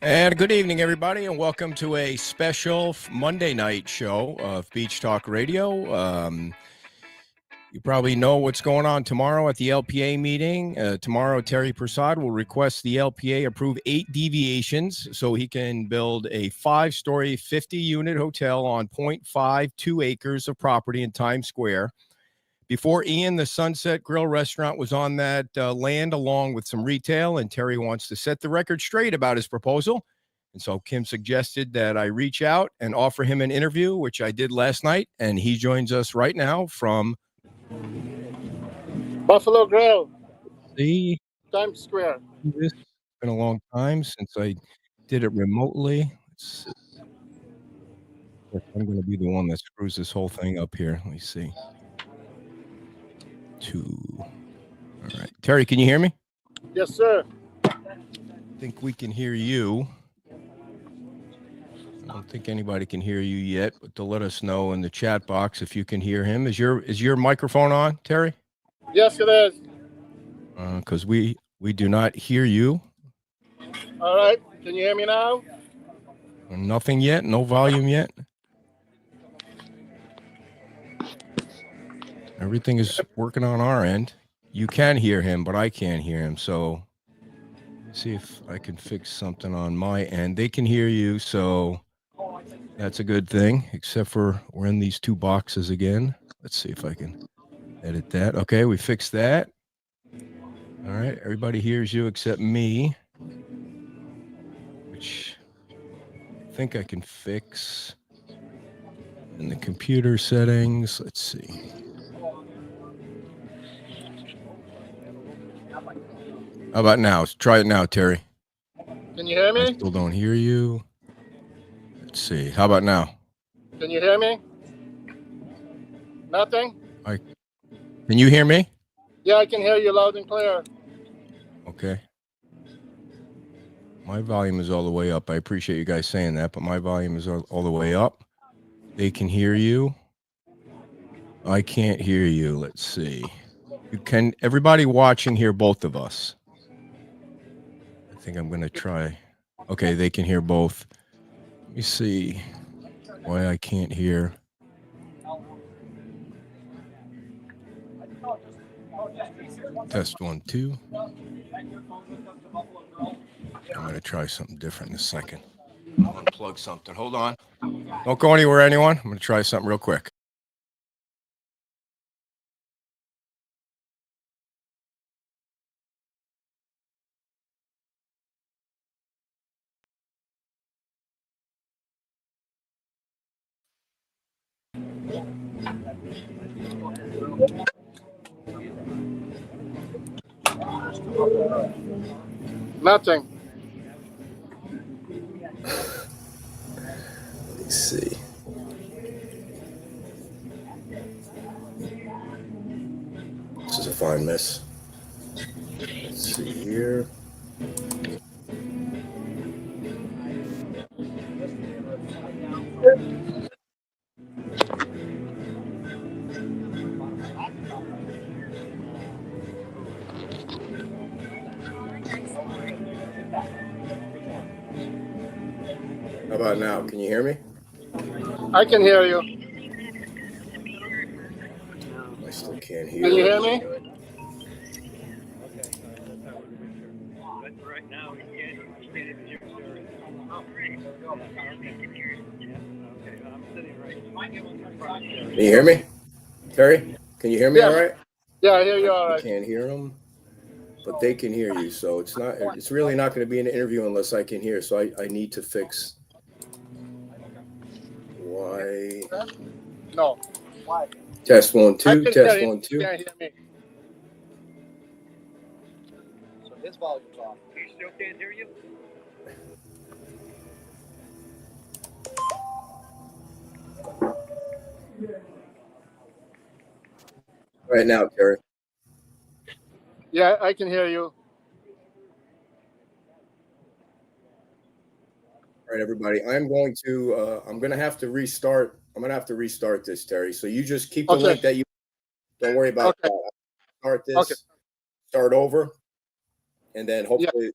And good evening, everybody, and welcome to a special Monday night show of Beach Talk Radio. You probably know what's going on tomorrow at the LPA meeting. Tomorrow, Terry Persaud will request the LPA approve 8 deviations so he can build a 5-story, 50-unit hotel on 0.52 acres of property in Times Square. Before Ian, the Sunset Grill restaurant was on that land along with some retail, and Terry wants to set the record straight about his proposal. And so Kim suggested that I reach out and offer him an interview, which I did last night, and he joins us right now from Buffalo Grill, the Times Square. It's been a long time since I did it remotely. I'm going to be the one that screws this whole thing up here. Let me see. 2. All right. Terry, can you hear me? Yes, sir. I think we can hear you. I don't think anybody can hear you yet, but to let us know in the chat box if you can hear him. Is your microphone on, Terry? Yes, it is. Because we do not hear you. All right. Can you hear me now? Nothing yet. No volume yet. Everything is working on our end. You can hear him, but I can't hear him. So let's see if I can fix something on my end. They can hear you, so that's a good thing, except for we're in these 2 boxes again. Let's see if I can edit that. Okay, we fixed that. All right, everybody hears you except me, which I think I can fix in the computer settings. Let's see. How about now? Let's try it now, Terry. Can you hear me? I still don't hear you. Let's see. How about now? Can you hear me? Nothing? Can you hear me? Yeah, I can hear you loud and clear. Okay. My volume is all the way up. I appreciate you guys saying that, but my volume is all the way up. They can hear you. I can't hear you. Let's see. Can everybody watching hear both of us? I think I'm going to try. Okay, they can hear both. Let me see why I can't hear. Test 1, 2. I'm going to try something different in a second. I'll unplug something. Hold on. Don't go anywhere, anyone. I'm going to try something real quick. Nothing. Let's see. This is a fine mess. Let's see here. How about now? Can you hear me? I can hear you. I still can't hear. Can you hear me? Can you hear me? Terry, can you hear me Yeah. all right? Yeah, I hear you all I right. can't hear them, but they can hear you. So it's really not going to be an interview unless I can hear. So I need to fix why. No. Why? Test 1, 2. I can Test hear you. 1, 2. You can't hear me. So his volume's off. He still can't hear you? Right now, Terry. Yeah, I can hear you. All right, everybody. I'm going to have to restart. I'm going to have to restart this, Terry. So you just keep the Okay. link that you. Don't worry about Okay. that. Start this. Okay. Start over, and then hopefully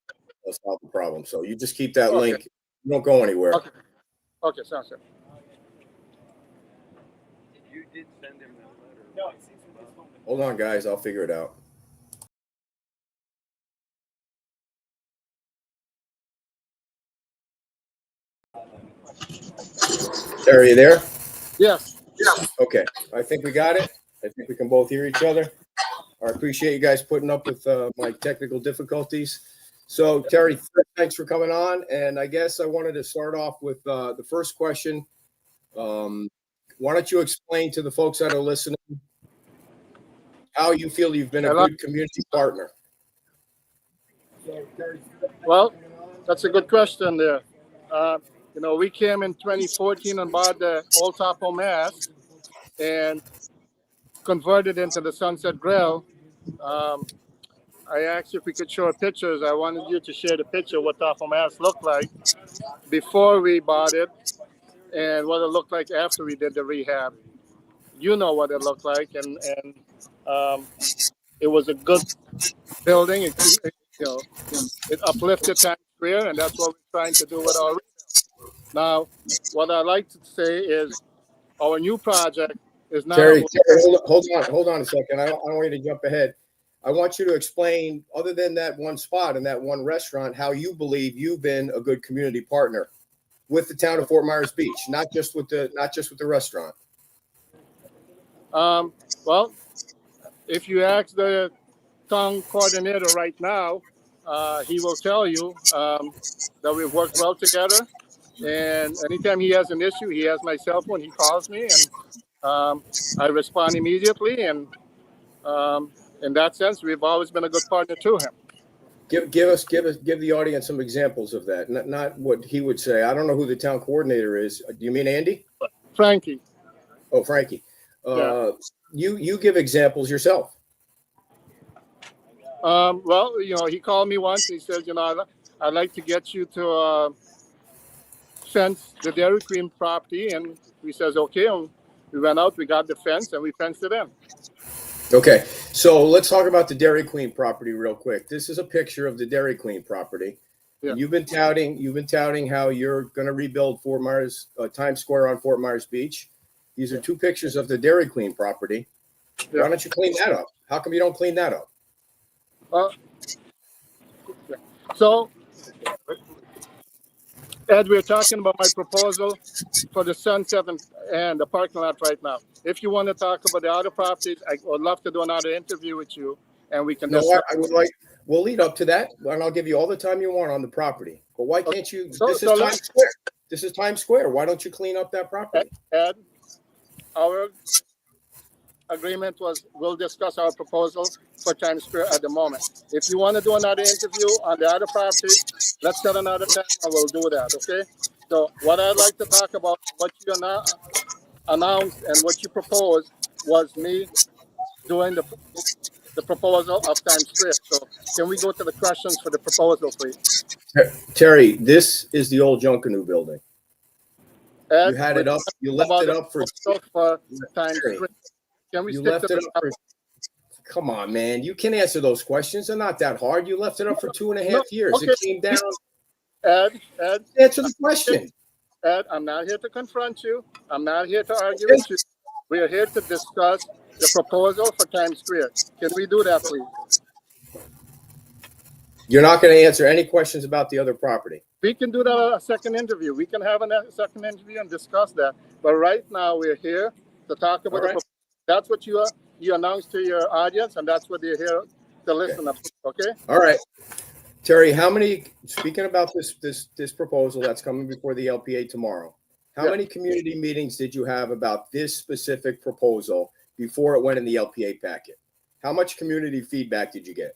I'll solve the problem. So you just keep that Okay. link. You don't go anywhere. Okay. Okay, sounds good. You did send him that letter. Hold on, guys. I'll figure it out. Terry, you there? Yes. Okay. I think we got it. I think we can both hear each other. I appreciate you guys putting up with my technical difficulties. So, Terry, thanks for coming on. And I guess I wanted to start off with the first question. Why don't you explain to the folks that are listening how you feel you've been a good community partner? Well, that's a good question there. We came in 2014 and bought the old Topo Mass and converted into the Sunset Grill. I asked if we could show pictures. I wanted you to share the picture of what Topo Mass looked like before we bought it and what it looked like after we did the rehab. You know what it looked like, and it was a good building. It uplifted Times Square, and that's what we're trying to do with our rehab. Now, what I like to say is our new project is not. Terry, hold on a second. I don't want you to jump ahead. I want you to explain, other than that one spot and that one restaurant, how you believe you've been a good community partner with the town of Fort Myers Beach, not just with the restaurant. Well, if you ask the town coordinator right now, he will tell you that we've worked well together. And anytime he has an issue, he has my cell phone. He calls me, and I respond immediately. And in that sense, we've always been a good partner to him. Give the audience some examples of that. Not what he would say. I don't know who the town coordinator is. Do you mean Andy? Frankie. Oh, Frankie. Yeah. You give examples yourself. Well, he called me once. He said, I'd like to get you to fence the Dairy Queen property, and we says okay. And we went out, we got the fence, and we fenced it in. Okay, so let's talk about the Dairy Queen property real quick. This is a picture of the Dairy Queen property. Yeah. You've been touting how you're going to rebuild Fort Myers Times Square on Fort Myers Beach. These are two pictures of the Dairy Queen property. Yeah. Why don't you clean that up? How come you don't clean that up? So, Ed, we're talking about my proposal for the Sunset and the parking lot right now. If you want to talk about the other properties, I would love to do another interview with you, and we can. No, I would like. We'll lead up to that, and I'll give you all the time you want on the property. But why can't you? This is Times Square. This is Times Square. Why don't you clean up that property? Ed, our agreement was we'll discuss our proposal for Times Square at the moment. If you want to do another interview on the other properties, let's set another time and we'll do that, okay? So what I'd like to talk about, what you announced and what you proposed was me doing the proposal of Times Square. So can we go to the questions for the proposal, please? Terry, this is the old Junkanoo building. Ed, you had it up. You left it up for Times Square. Can we left it up for? Come on, man. You can answer those questions. They're not that hard. You left it up for 2.5 years. Okay. It came down. Ed, answer the question. Ed, I'm not here to confront you. I'm not here to argue with you. We are here to discuss the proposal for Times Square. Can we do that, please? You're not going to answer any questions about the other property. We can do that a second interview. We can have a second interview and discuss that. But right now, we're here to talk about the proposal. That's what you announced to your audience, and that's what they're here to listen to. Okay. All right, Terry. Speaking about this proposal that's coming before the LPA tomorrow, how many community meetings did you have about this specific proposal before it went in the LPA packet? How much community feedback did you get?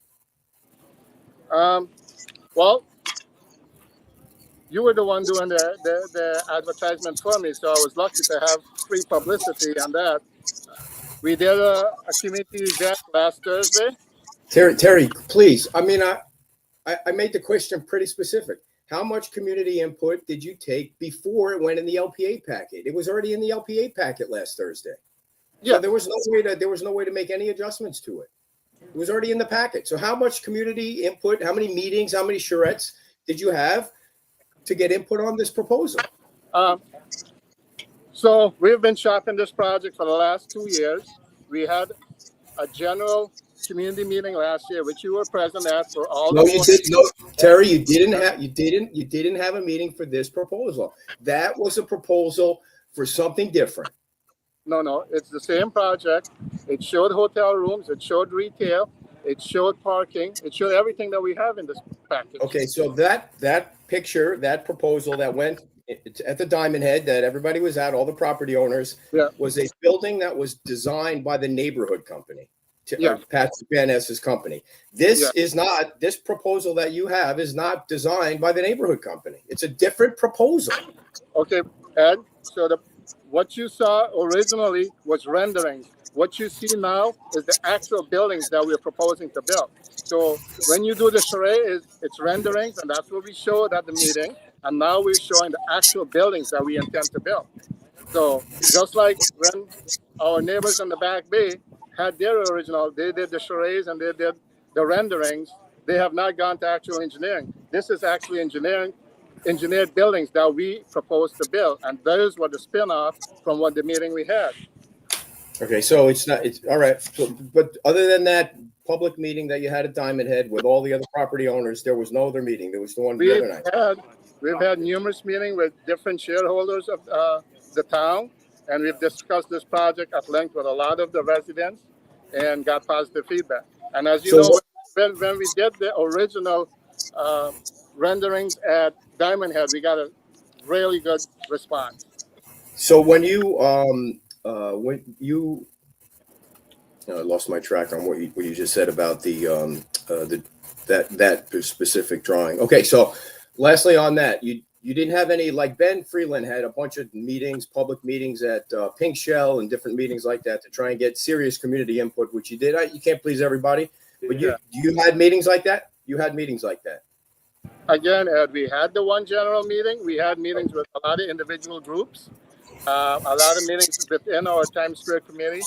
Well, you were the one doing the advertisement for me, so I was lucky to have free publicity on that. We did a community event last Thursday. Terry, please. I mean, I made the question pretty specific. How much community input did you take before it went in the LPA packet? It was already in the LPA packet last Thursday. Yeah, so there was no way to make any adjustments to it. It was already in the packet. So how much community input, how many meetings, how many charrettes did you have to get input on this proposal? So we've been shopping this project for the last 2 years. We had a general community meeting last year, which you were present at for all No, the you board. did. No, Terry, you didn't have a meeting for this proposal. That was a proposal for something different. No, it's the same project. It showed hotel rooms, it showed retail, it showed parking, it showed everything that we have in this package. Okay, so that picture, that proposal that went at the Diamond Head that everybody was at, all the property owners, Yeah. was a building that was designed by the neighborhood company, Yeah. Patrick Van Ness's company. This Yeah. is not, this proposal that you have is not designed by the neighborhood company. It's a different proposal. Okay, Ed, so what you saw originally was renderings. What you see now is the actual buildings that we're proposing to build. So when you do the charrette, it's renderings, and that's what we showed at the meeting. And now we're showing the actual buildings that we intend to build. So just like when our neighbors in the Back Bay had their original, they did the charrettes and they did the renderings. They have not gone to actual engineering. This is actually engineered buildings that we propose to build, and those were the spin-off from what the meeting we had. Okay, so it's all right. So, but other than that public meeting that you had at Diamond Head with all the other property owners, there was no other meeting. There was the one the other night. We've had numerous meetings with different shareholders of the town, and we've discussed this project at length with a lot of the residents and got positive feedback. And as you know, when we did the original renderings at Diamond Head, we got a really good response. So when you I lost my track on what you just said about that specific drawing. Okay, so lastly on that, you didn't have any, like Ben Freeland had a bunch of meetings, public meetings at Pink Shell and different meetings like that to try and get serious community input, which you did. You can't please everybody, but you had meetings like that. You had meetings like that. Again, Ed, we had the one general meeting. We had meetings with a lot of individual groups, a lot of meetings within our Times Square committee.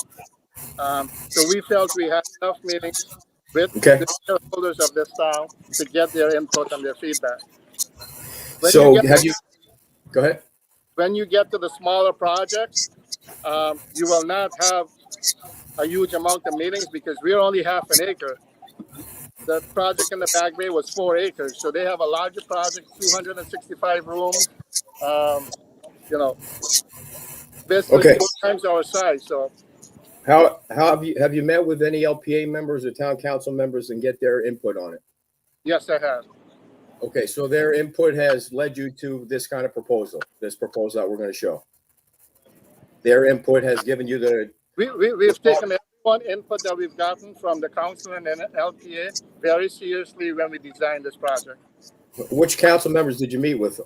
So we felt we had enough meetings with the shareholders of this town to get their input and their feedback. Go ahead. When you get to the smaller projects, you will not have a huge amount of meetings because we're only half an acre. The project in the Back Bay was 4 acres, so they have a larger project, 265 rooms. Basically 4 times our size. So, how have you met with any LPA members or town council members and get their input on it? Yes, I have. Okay, so their input has led you to this kind of proposal, this proposal that we're going to show. Their input has given you the. We've taken everyone input that we've gotten from the council and LPA very seriously when we designed this project. Which council members did you meet with?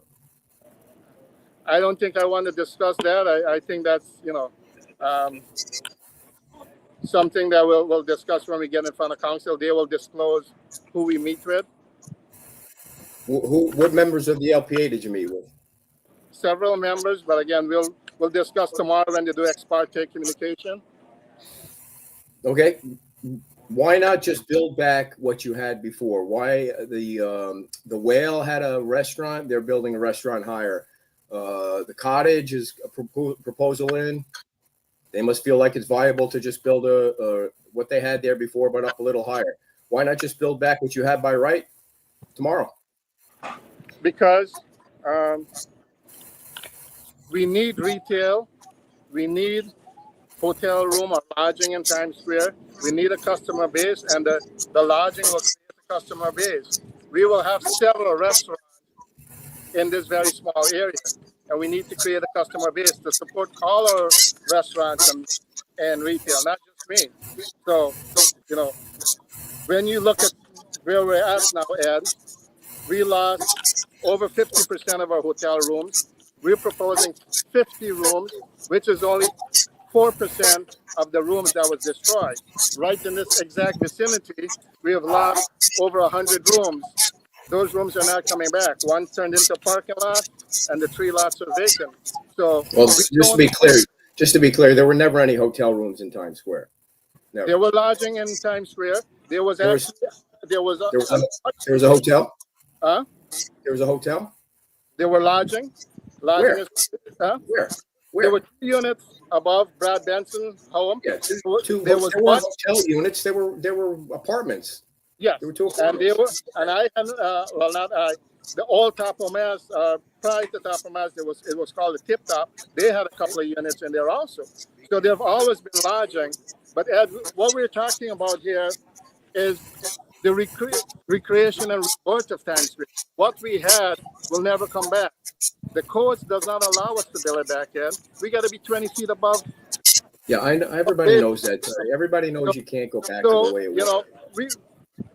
I don't think I want to discuss that. I think that's something that we'll discuss when we get in front of council. They will disclose who we meet with. What members of the LPA did you meet with? Several members, but again, we'll discuss tomorrow when they do ex parte communication. Okay, why not just build back what you had before? Why the Whale had a restaurant? They're building a restaurant higher. The Cottage is a proposal in. They must feel like it's viable to just build what they had there before, but up a little higher. Why not just build back what you had by right tomorrow? Because we need retail, we need hotel room or lodging in Times Square. We need a customer base, and the lodging will create a customer base. We will have several restaurants in this very small area, and we need to create a customer base to support all our restaurants and retail, not just me. So, when you look at where we're at now, Ed, we lost over 50% of our hotel rooms. We're proposing 50 rooms, which is only 4% of the rooms that was destroyed. Right in this exact vicinity, we have lost over 100 rooms. Those rooms are not coming back. One turned into a parking lot, and the 3 lots are vacant. So, well, just to be clear, there were never any hotel rooms in Times Square. Never. There were lodging in Times Square. There was There was actually there was there was a, there was a hotel. huh? There was a hotel. There were lodging. Where? Is huh? Where? There Where? were 2 units above Brad Benson's home. Yeah, There was there one. were hotel units. There were apartments. Yes, There were 2 and they apartments. were, and I had, well, not I, the old Top of Mass, prior to Top of Mass, it was called the Tip Top. They had a couple of units in there also. So there have always been lodging. But Ed, what we're talking about here is the recreation and rebirth of Times Square. What we had will never come back. The codes does not allow us to build it back in. We got to be 20 feet above. Yeah, I know. Everybody knows that. Everybody knows you can't go back to the way it was. You know,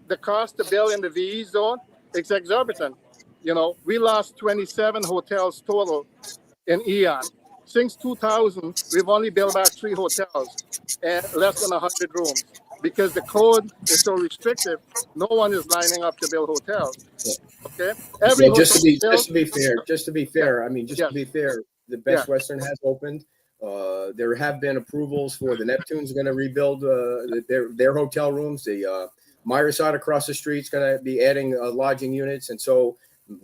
the cost to build in the VE zone is exorbitant. You know, we lost 27 hotels total in Eon. Since 2000, we've only built back 3 hotels and less than 100 rooms because the code is so restrictive. No one is lining up to build hotels. Okay, every Well, just to be fair, I mean, Yes. to be fair, the Best Yeah. Western has opened. There have been approvals for the Neptune's going to rebuild their hotel rooms. The Persaud across the street is going to be adding lodging units, and so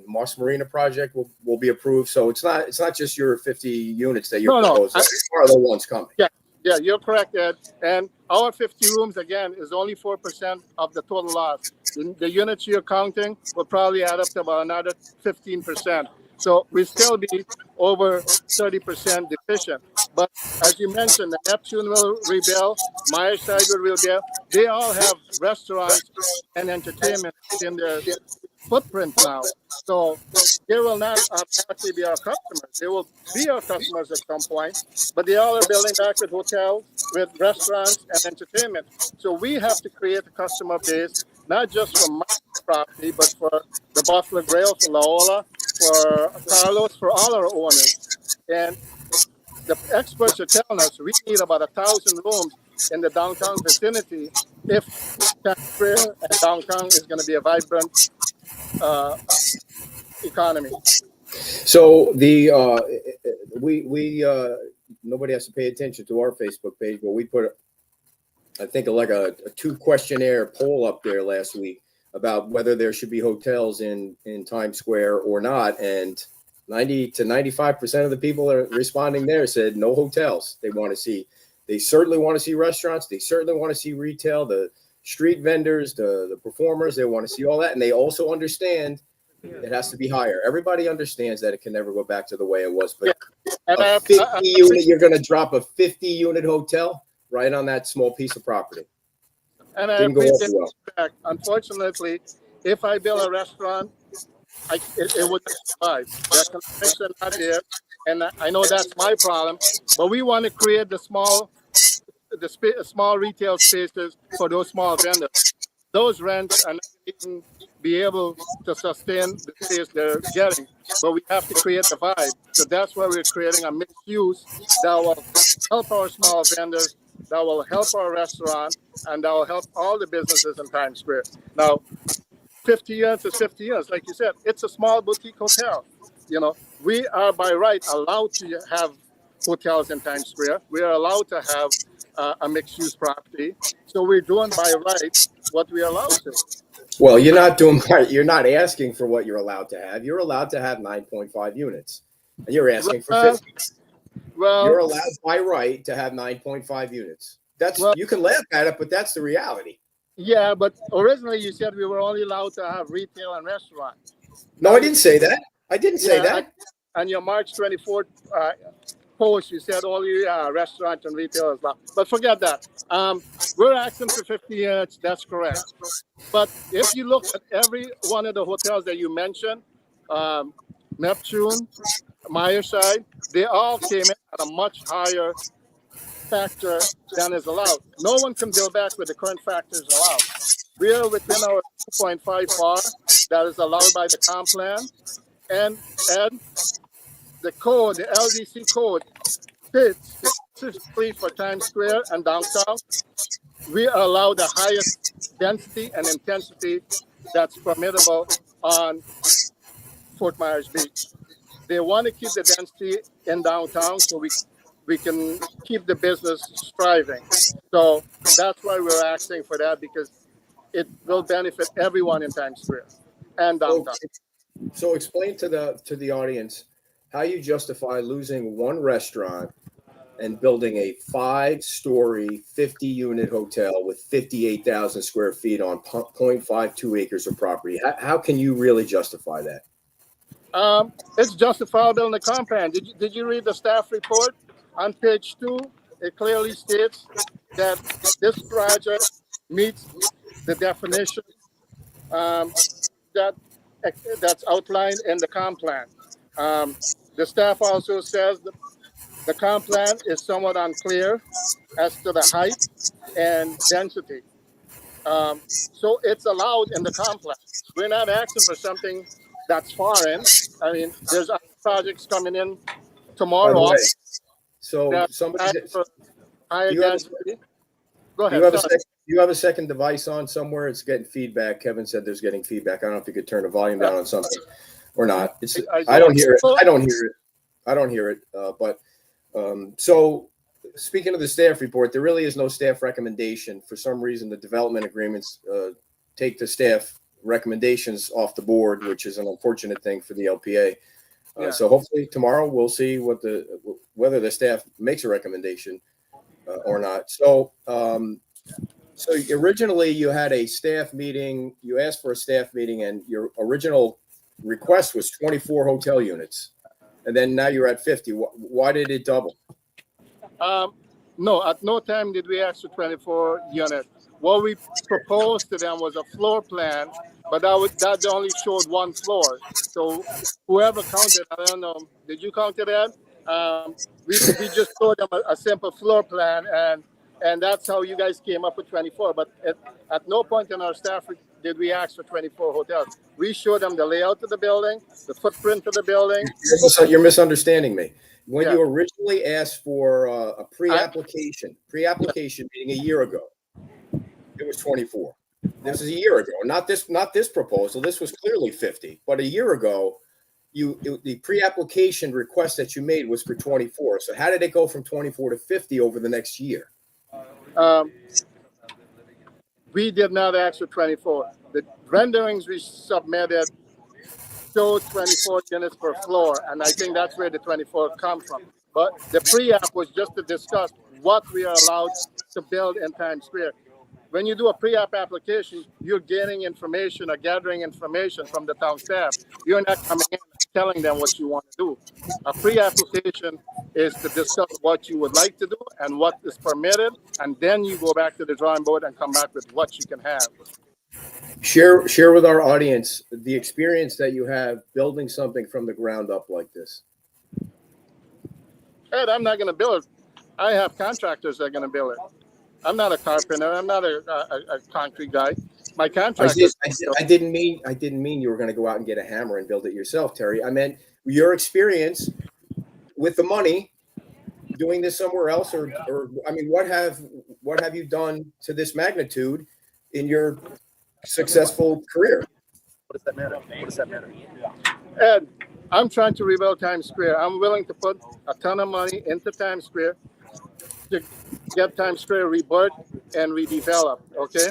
Moss Marina project will be approved. So it's not just your 50 units that you're proposing. Are the ones coming? Yeah, you're correct, Ed. And our 50 rooms, again, is only 4% of the total loss. The units you're counting will probably add up to about another 15%. So we'll still be over 30% deficient. But as you mentioned, the Neptune will rebuild, Meyerside will rebuild. They all have restaurants and entertainment in their footprint now. So they will not automatically be our customers. They will be our customers at some point, but they all are building back with hotels, with restaurants and entertainment. So we have to create a customer base, not just for my property, but for the Buffalo Grail, for Laola, for Carlos, for all our owners. And the experts are telling us we need about 1,000 rooms in the downtown vicinity if Times Square and downtown is going to be a vibrant economy. So the we nobody has to pay attention to our Facebook page, but we put I think like a 2 questionnaire poll up there last week about whether there should be hotels in Times Square or not, and 90 to 95% of the people that are responding there said no hotels. They certainly want to see restaurants. They certainly want to see retail, the street vendors, the performers. They want to see all that, and they also understand it has to be higher. Everybody understands that it can never go back to the way it was. But a 50 unit, you're going to drop a 50 unit hotel right on that small piece of property. And I appreciate that. Unfortunately, if I build a restaurant, it would survive. The connection not there, and I know that's my problem. But we want to create the small retail spaces for those small vendors. Those rents are not even be able to sustain the space they're getting, but we have to create the vibe. So that's why we're creating a mixed use that will help our small vendors, that will help our restaurant, and that will help all the businesses in Times Square. Now, 50 years is 50 years. Like you said, it's a small boutique hotel. You know, we are by right allowed to have hotels in Times Square. We are allowed to have a mixed use property. So we're doing by right what we're allowed to. Well, you're not doing right. You're not asking for what you're allowed to have. You're allowed to have 9.5 units. And you're asking for 50. Well, you're allowed by right to have 9.5 units. You can laugh at it, but that's the reality. Yeah, but originally you said we were only allowed to have retail and restaurant. No, I didn't say that. I didn't say that. On your March 24th post, you said only restaurant and retail as well. But forget that. We're asking for 50 units. That's correct. But if you look at every one of the hotels that you mentioned, Neptune, Meyerside, they all came in at a much higher factor than is allowed. No one can build back with the current factors allowed. We are within our 2.5 bar that is allowed by the comp plan, and the code, the LDC code, fits specifically for Times Square and downtown. We allow the highest density and intensity that's permissible on Fort Myers Beach. They want to keep the density in downtown so we can keep the business striving. So that's why we're asking for that, because it will benefit everyone in Times Square and downtown. So explain to the audience how you justify losing one restaurant and building a 5-story, 50-unit hotel with 58,000 square feet on 0.52 acres of property. How can you really justify that? It's justifiable in the compound. Did you read the staff report on page 2? It clearly states that this project meets the definition that's outlined in the comp plan. The staff also says that the comp plan is somewhat unclear as to the height and density. So it's allowed in the comp plan. We're not asking for something that's foreign. I mean, there's other projects coming in By the tomorrow way, so that somebody, ask for higher you have a, density. Go you ahead. have a Sorry. you have a second device on somewhere. It's getting feedback. Kevin said there's getting feedback. I don't know if you could turn the volume down on something or not. I don't hear it. I don't hear it. I don't hear it. So speaking of the staff report, there really is no staff recommendation. For some reason, the development agreements take the staff recommendations off the board, which is an unfortunate thing for the LPA. So hopefully tomorrow we'll see whether the staff makes a recommendation or not. So originally you had a staff meeting. You asked for a staff meeting, and your original request was 24 hotel units, and then now you're at 50. Why did it double? No, at no time did we ask for 24 units. What we proposed to them was a floor plan, but that only showed one floor. So whoever counted, I don't know, did you count it, Ed? We just showed them a simple floor plan, and that's how you guys came up with 24. But at no point in our staff did we ask for 24 hotels. We showed them the layout of the building, the footprint of the building. You're misunderstanding me. When you originally asked for a pre-application meeting a year ago, it was 24. This is a year ago, not this proposal. This was clearly 50, but a year ago, the pre-application request that you made was for 24. So how did it go from 24 to 50 over the next year? We did not ask for 24. The renderings we submitted showed 24 units per floor, and I think that's where the 24 come from. But the pre-app was just to discuss what we are allowed to build in Times Square. When you do a pre-app application, you're gaining information or gathering information from the town staff. You're not coming in and telling them what you want to do. A pre-application is to discuss what you would like to do and what is permitted, and then you go back to the drawing board and come back with what you can have. Share with our audience the experience that you have building something from the ground up like this. Ed, I'm not going to build it. I have contractors that are going to build it. I'm not a carpenter. I'm not a concrete guy. My contractors. I didn't mean you were going to go out and get a hammer and build it yourself, Terry. I meant your experience with the money doing this somewhere else, or I mean, what have you done to this magnitude in your successful career? What does that matter? Ed, I'm trying to rebuild Times Square. I'm willing to put a ton of money into Times Square to get Times Square rebirth and redeveloped. Okay,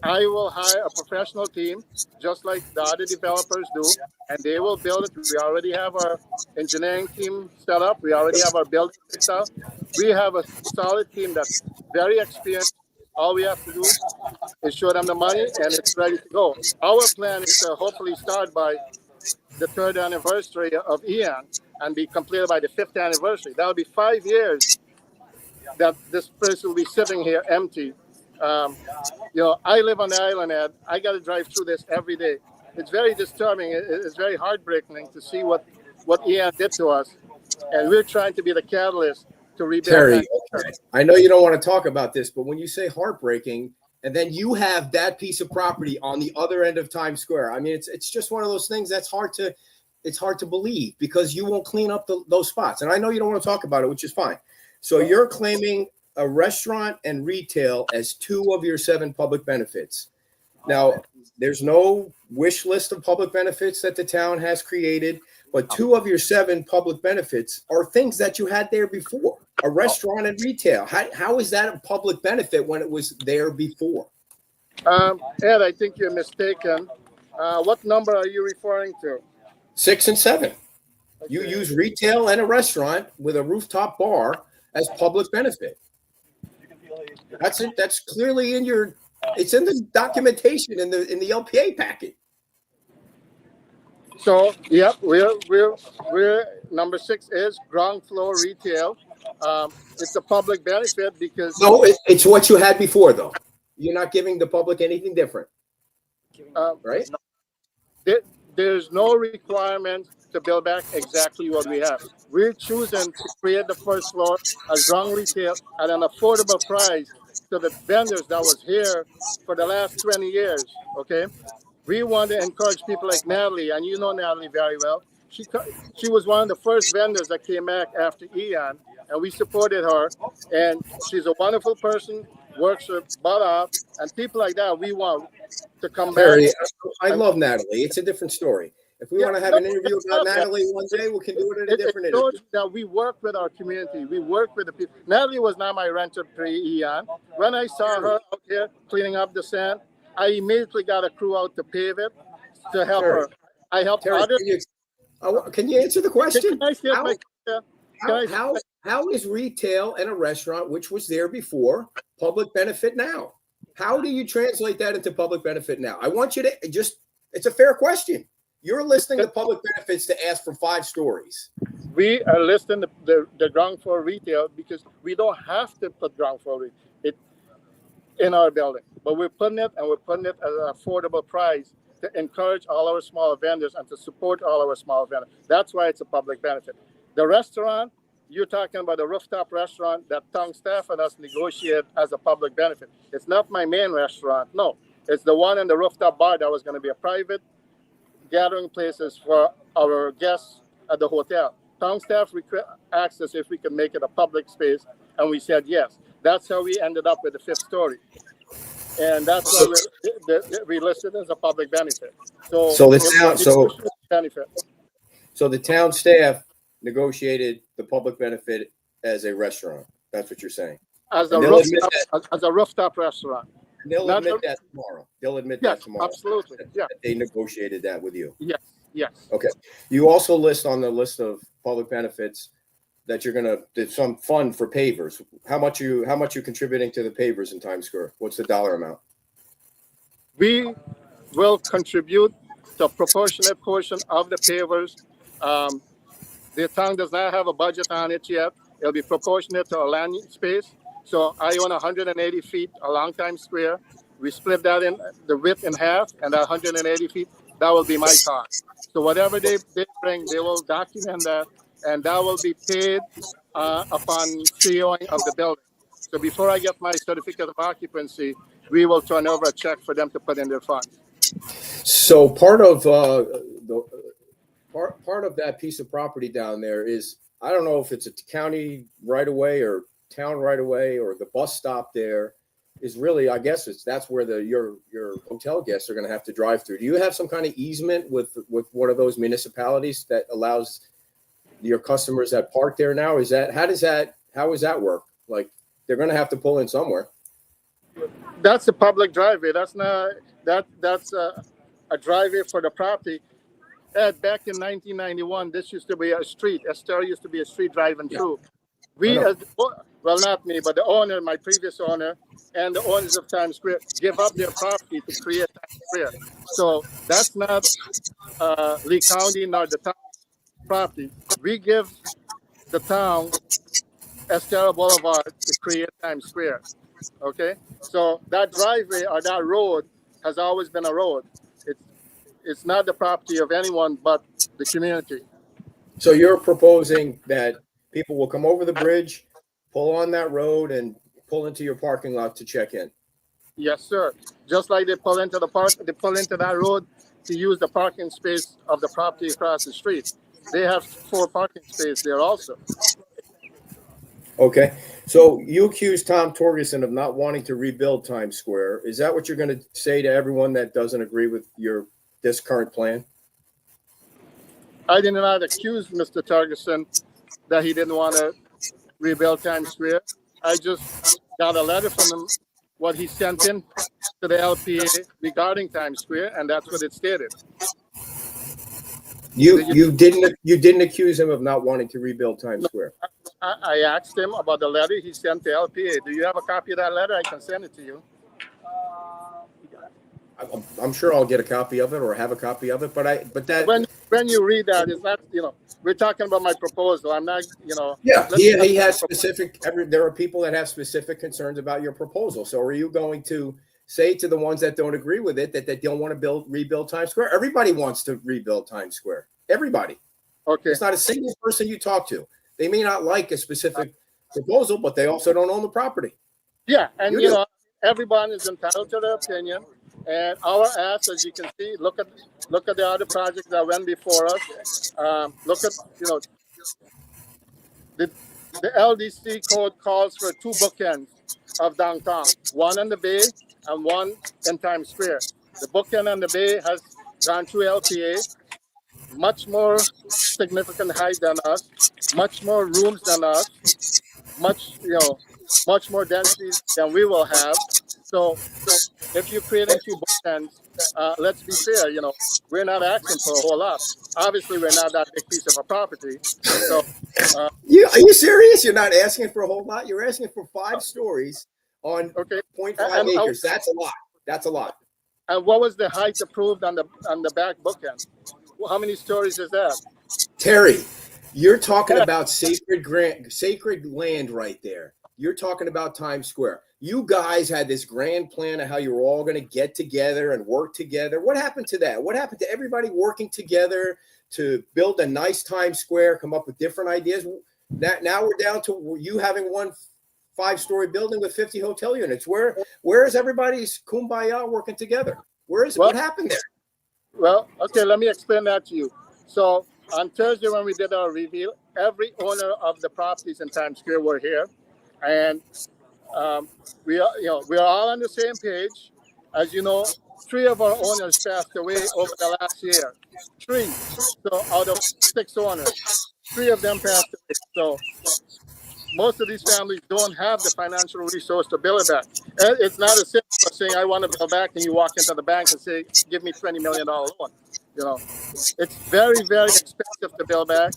I will hire a professional team, just like the other developers do, and they will build it. We already have our engineering team set up. We already have our building fixed out. We have a solid team that's very experienced. All we have to do is show them the money, and it's ready to go. Our plan is to hopefully start by the 3rd anniversary of Ian and be completed by the 5th anniversary. That will be 5 years that this place will be sitting here empty. I live on the island, Ed. I got to drive through this every day. It's very disturbing. It's very heartbreaking to see what Ian did to us. And we're trying to be the catalyst to rebuild. Terry, okay. I know you don't want to talk about this, but when you say heartbreaking, and then you have that piece of property on the other end of Times Square, I mean, it's just one of those things that's hard to believe, because you won't clean up those spots. And I know you don't want to talk about it, which is fine. So you're claiming a restaurant and retail as 2 of your 7 public benefits. Now, there's no wish list of public benefits that the town has created, but 2 of your 7 public benefits are things that you had there before. a restaurant and retail. How is that a public benefit when it was there before? Ed, I think you're mistaken. What number are you referring to? 6 and 7. You Okay. use retail and a restaurant with a rooftop bar as public benefit. That's it. That's clearly in your. It's in the documentation in the LPA packet. So, yep, we're number 6 is ground floor retail. It's a public benefit because No, it's what you had before, though. You're not giving the public anything different, right? there's no requirement to build back exactly what we have. We're choosing to create the first floor as ground retail at an affordable price to the vendors that was here for the last 20 years, okay? We want to encourage people like Natalie, and you know Natalie very well. She was one of the first vendors that came back after Ian, and we supported her. And she's a wonderful person, works her butt off, and people like that we want to come back. I love Natalie. It's a different story. If we want to have an interview about Natalie one day, we can do it in a different interview. That we work with our community. We work with the people. Natalie was not my renter pre-Ian. When I saw her out here cleaning up the sand, I immediately got a crew out to pave it to help her. I helped others. Can you answer the question? How is retail and a restaurant, which was there before, public benefit now? How do you translate that into public benefit now? I want you to it's a fair question. You're listing the public benefits to ask for 5 stories. We are listing the ground floor retail because we don't have to put ground floor retail in our building, but we're putting it at an affordable price to encourage all our small vendors and to support all our small vendors. That's why it's a public benefit. The restaurant, you're talking about a rooftop restaurant that town staff and us negotiate as a public benefit. It's not my main restaurant. No, it's the one in the rooftop bar that was going to be a private gathering places for our guests at the hotel. Town staff asked us if we could make it a public space, and we said yes. That's how we ended up with the 5th story. And that's why we listed as a public benefit. So the town staff negotiated the public benefit as a restaurant. That's what you're saying. As a rooftop restaurant. They'll admit that tomorrow. That tomorrow. Absolutely. Yeah. They negotiated that with you. Yes. Okay. You also list on the list of public benefits that you're going to do some fund for pavers. How much you contributing to the pavers in Times Square? What's the dollar amount? We will contribute to a proportionate portion of the pavers. The town does not have a budget on it yet. It'll be proportionate to our land space. So I own 180 feet along Times Square. We split that in the width in half, and that 180 feet, that will be my cost. So whatever they bring, they will document that, and that will be paid upon COing of the building. So before I get my certificate of occupancy, we will turn over a check for them to put in their funds. So part of that piece of property down there is, I don't know if it's a county right away or town right away or the bus stop there is really, I guess that's where your hotel guests are going to have to drive through. Do you have some kind of easement with one of those municipalities that allows your customers that park there now? How does that work? Like, they're going to have to pull in somewhere. That's a public driveway. That's a driveway for the property. Ed, back in 1991, this used to be a street. Esther used to be a street driving through. Well, not me, but the owner, my previous owner, and the owners of Times Square give up their property to create Times Square. So that's not Lee County nor the town property. We give the town Estero Boulevard to create Times Square. Okay, so that driveway or that road has always been a road. It's not the property of anyone but the community. So you're proposing that people will come over the bridge, pull on that road, and pull into your parking lot to check in? Yes, sir. Just like they pull into the park, they pull into that road to use the parking space of the property across the street. They have 4 parking spaces there also. Okay. So you accuse Tom Torgerson of not wanting to rebuild Times Square. Is that what you're going to say to everyone that doesn't agree with this current plan? I did not accuse Mr. Torgerson that he didn't want to rebuild Times Square. I just got a letter from him, what he sent in to the LPA regarding Times Square, and that's what it stated. You didn't accuse him of not wanting to rebuild Times Square. I asked him about the letter he sent to LPA. Do you have a copy of that letter? I can send it to you. I'm sure I'll get a copy of it or have a copy of it, but that when you read that, it's not, we're talking about my proposal. I'm not, yeah, he has specific. There are people that have specific concerns about your proposal. So are you going to say to the ones that don't agree with it that they don't want to rebuild Times Square? Everybody wants to rebuild Times Square. Everybody. Okay. It's not a single person you talk to. They may not like a specific proposal, but they also don't own the property. Yeah, and everyone is entitled to their opinion. And our ask, as you can see, look at the other projects that went before us. Look at the LDC code calls for 2 bookends of downtown, one on the Bay and one in Times Square. The bookend on the Bay has gone through LPA, much more significant height than us, much more rooms than us, much more density than we will have. So if you're creating 2 bookends, let's be fair, we're not asking for a whole lot. Obviously, we're not that big piece of a property. So, are you serious? You're not asking for a whole lot. You're asking for 5 stories on 0.5 acres. That's a lot. That's a lot. And what was the height approved on the back bookend? How many stories is that? Terry, you're talking about sacred land right there. You're talking about Times Square. You guys had this grand plan of how you were all going to get together and work together. What happened to that? What happened to everybody working together to build a nice Times Square, come up with different ideas? Now we're down to you having one 5-story building with 50 hotel units. Where is everybody's kumbaya working together? What happened there? Well, okay, let me explain that to you. So on Thursday when we did our reveal, every owner of the properties in Times Square were here, and we are all on the same page. As you know, 3 of our owners passed away over the last year. 3. So out of 6 owners, 3 of them passed away. So most of these families don't have the financial resource to build it back. It's not as simple as saying, I want to build back, and you walk into the bank and say, give me $20 million loan. It's very, very expensive to build back.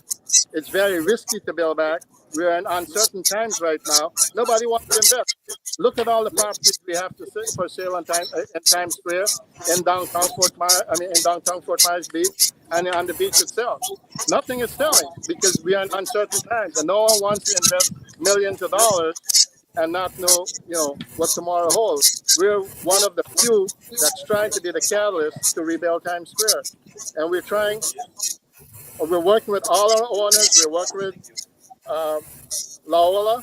It's very risky to build back. We're in uncertain times right now. Nobody wants to invest. Look at all the properties we have for sale in Times Square, in downtown Fort Myers Beach, and on the beach itself. Nothing is selling because we are in uncertain times, and no one wants to invest millions of dollars and not know, what tomorrow holds. We're one of the few that's trying to be the catalyst to rebuild Times Square, and we're working with all our owners. We're working with Laola,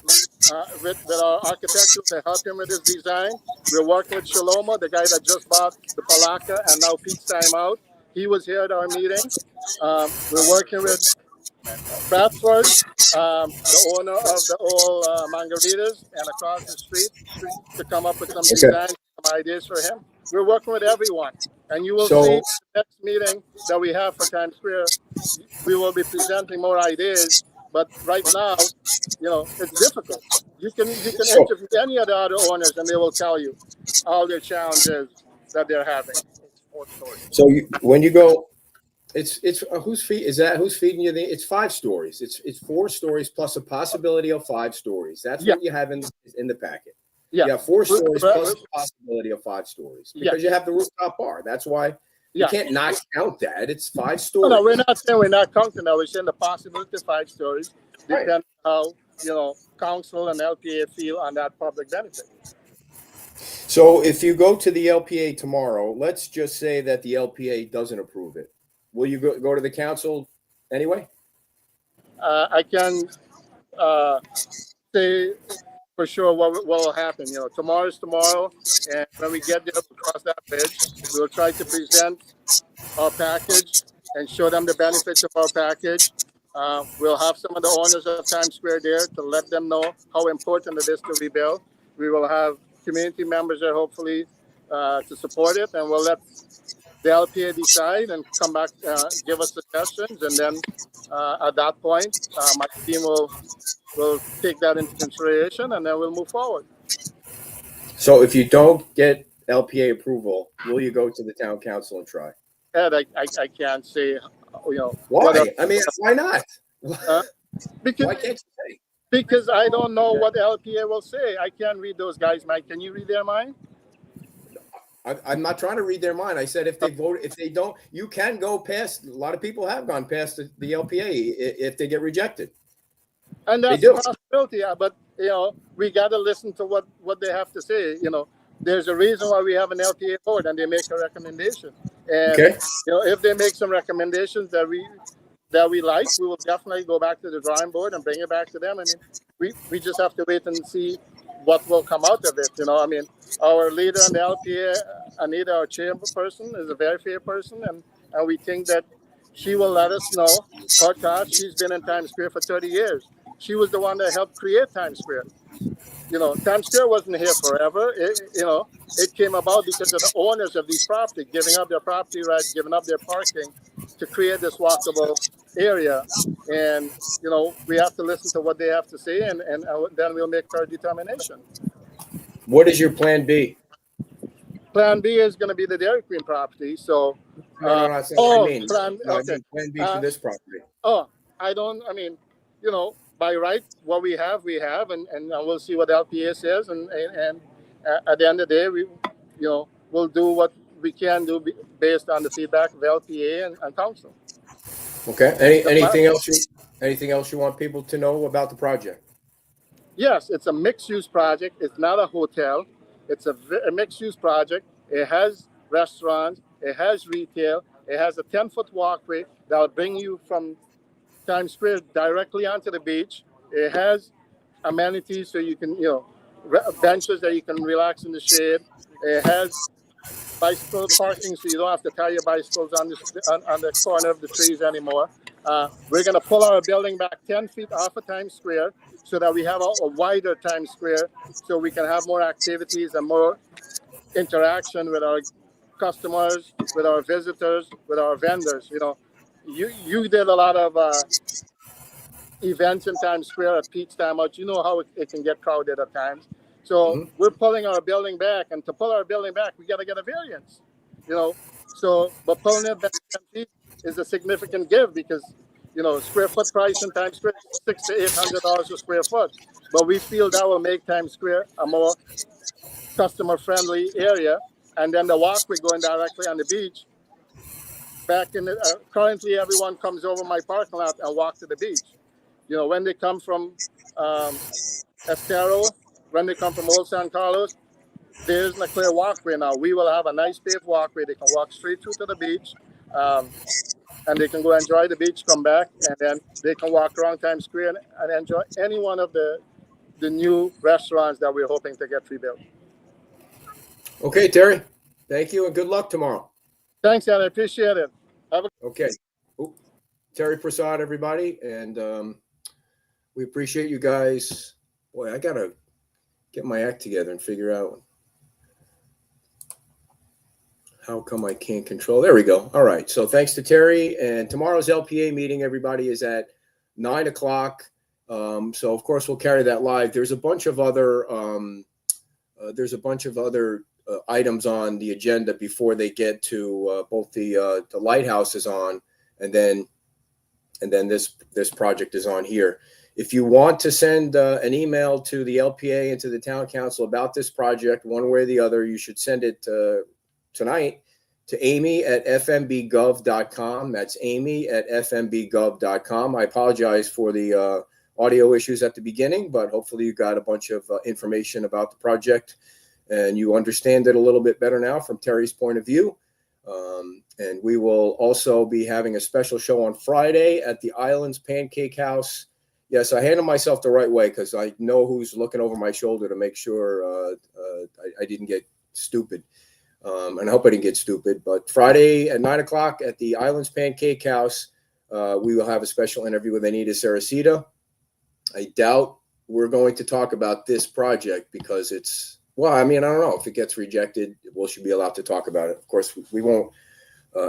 with our architecture to help him with his design. We're working with Shalomo, the guy that just bought the Palaka and now Pete's Time Out. He was here at our meeting. We're working with Bradford, the owner of the old Margaritas, and across the street to come up with some designs, some ideas for him. We're working with everyone. And you will see the next meeting that we have for Times Square, we will be presenting more ideas. But right now, it's difficult. You can interview any of the other owners, and they will tell you all their challenges that they're having. So when you go, it's who's feeding you? It's 5 stories. It's 4 stories plus a possibility of 5 stories. That's what you have in the packet. Yeah, you have 4 stories plus a possibility of 5 stories because you have the rooftop bar. That's why. You can't not count that. It's 5 stories. No, we're not saying we're not counting that. We're saying the possibility of 5 stories depends on how, council and LPA feel on that public benefit. So if you go to the LPA tomorrow, let's just say that the LPA doesn't approve it. Will you go to the council anyway? I can say for sure what will happen. Tomorrow's tomorrow, and when we get there, we'll cross that bridge. We'll try to present our package and show them the benefits of our package. We'll have some of the owners of Times Square there to let them know how important it is to rebuild. We will have community members there, hopefully, to support it, and we'll let the LPA decide and come back, give us suggestions, and then at that point, my team will take that into consideration, and then we'll move forward. So if you don't get LPA approval, will you go to the town council and try? Ed, I can't say, Why? I mean, why not? because Why can't you say? because I don't know what LPA will say. I can't read those guys' mind. Can you read their mind? I'm not trying to read their mind. I said if they vote, if they don't, you can go past. A lot of people have gone past the LPA if they get rejected. And that's a possibility. But we got to listen to what they have to say. There's a reason why we have an LPA board, and they make a recommendation. And if they make some recommendations that we like, we will definitely go back to the drawing board and bring it back to them. I mean, we just have to wait and see what will come out of it. I mean, our leader in the LPA, Anita, our chairperson, is a very fair person, and we think that she will let us know. Her thoughts. She's been in Times Square for 30 years. She was the one that helped create Times Square. Times Square wasn't here forever. It came about because of the owners of these properties giving up their property rights, giving up their parking to create this walkable area. And, we have to listen to what they have to say, and then we'll make our determination. What is your plan B? Plan B is going to be the Dairy Queen property. So, no, that's not what I mean. Plan B for this property. By right, what we have, and we'll see what LPA says, and at the end of the day, we'll do what we can do based on the feedback of LPA and council. Okay. Anything else you want people to know about the project? Yes, it's a mixed-use project. It's not a hotel. It's a mixed-use project. It has restaurants. It has retail. It has a 10-foot walkway that will bring you from Times Square directly onto the beach. It has amenities so you can, benches that you can relax in the shade. It has bicycle parking so you don't have to tie your bicycles on the corner of the trees anymore. We're going to pull our building back 10 feet off of Times Square so that we have a wider Times Square so we can have more activities and more interaction with our customers, with our visitors, with our vendors. You did a lot of events in Times Square at peak time out. You know how it can get crowded at times. So we're pulling our building back, and to pull our building back, we got to get a variance. But pulling it back 10 feet is a significant give because square foot price in Times Square is $600 to $800 a square foot. But we feel that will make Times Square a more customer-friendly area, and then the walkway going directly on the beach. Currently, everyone comes over my parking lot and walk to the beach. When they come from Estero, when they come from Old San Carlos, there isn't a clear walkway now. We will have a nice paved walkway. They can walk straight through to the beach, and they can go enjoy the beach, come back, and then they can walk around Times Square and enjoy any one of the new restaurants that we're hoping to get rebuilt. Okay, Terry. Thank you, and good luck tomorrow. Thanks, Ed. I appreciate it. Okay. Terry Persaud, everybody, and we appreciate you guys. Boy, I got to get my act together and figure out how come I can't control. There we go. All right. So thanks to Terry, and tomorrow's LPA meeting, everybody, is at 9 o'clock. So of course we'll carry that live. There's a bunch of other items on the agenda before they get to both the lighthouse is on, and then this project is on here. If you want to send an email to the LPA and to the town council about this project, one way or the other, you should send it tonight to amy@fmbgov.com. That's amy@fmbgov.com. I apologize for the audio issues at the beginning, but hopefully you got a bunch of information about the project and you understand it a little bit better now from Terry's point of view. And we will also be having a special show on Friday at the Islands Pancake House. Yes, I handle myself the right way because I know who's looking over my shoulder to make sure I didn't get stupid. And I hope I didn't get stupid. But Friday at 9 o'clock at the Islands Pancake House, we will have a special interview with Anita Saracita. I doubt we're going to talk about this project because it's, well, I mean, I don't know if it gets rejected. We should be allowed to talk about it. Of course, we won't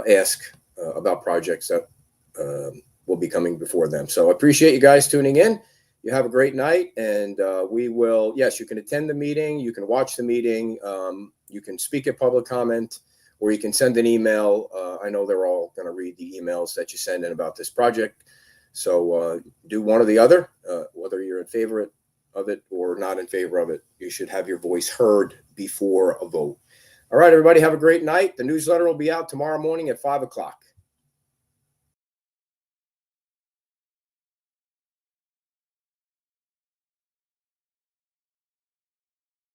ask about projects that will be coming before them. So I appreciate you guys tuning in. You have a great night, and we will, yes, you can attend the meeting, you can watch the meeting, you can speak at public comment, or you can send an email. I know they're all going to read the emails that you send in about this project. So do one or the other, whether you're in favor of it or not in favor of it. You should have your voice heard before a vote. All right, everybody, have a great night. The newsletter will be out tomorrow morning at 5 o'clock.